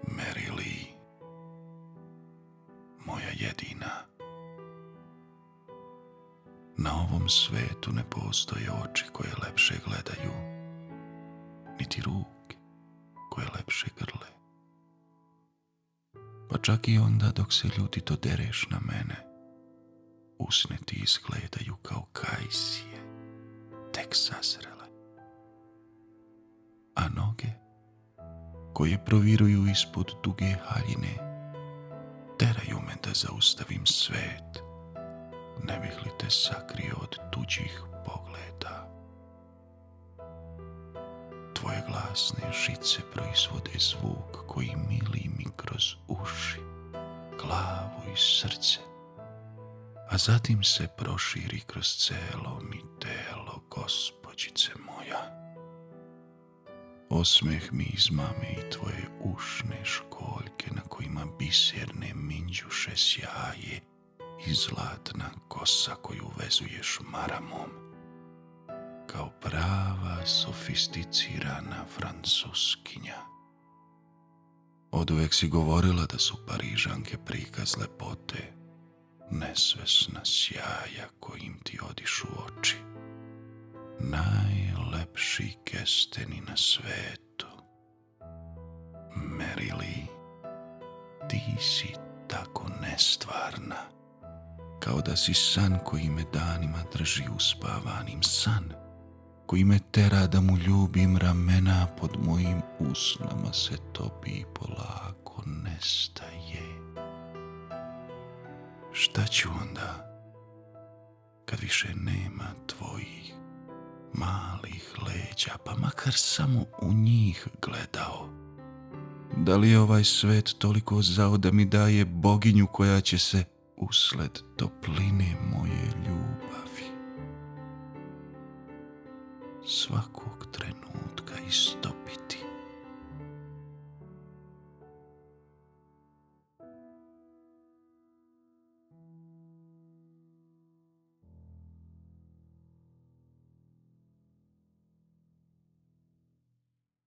Mary Lee, moja jedina. Na ovom svetu ne postoje oči koje lepše gledaju, niti ruke koje lepše grle. Pa čak i onda dok se ljutito dereš na mene, usne ti izgledaju kao kajsije, tek sazrele. A noge, koje proviruju ispod duge haljine, teraju me da zaustavim svet, ne bih li te sakrio od tuđih pogleda. Tvoje glasne žice proizvode zvuk koji mili mi kroz uši, glavu i srce, a zatim se proširi kroz celo mi telo, gospođice moja. Osmeh mi izmame i tvoje ušne školjke na kojima biserne minđuše sjaje i zlatna kosa koju vezuješ maramom, kao prava sofisticirana Francuskinja. Oduvek si govorila da su Parižanke prikaz lepote, nesvesna sjaja kojim ti odišu oči. Najlepši kesteni na svetu. Mary Lee, ti si tako nestvarna, kao da si san koji me danima drži uspavanim, san koji me tera da mu ljubim, ramena pod mojim usnama se topi i polako nestaje. Šta ću onda, kad više nema tvojih malih leđa, pa makar samo u njih gledao? Da li je ovaj svet toliko zao da mi daje boginju koja će se usled topline moje ljubavi svakog trenutka istopiti?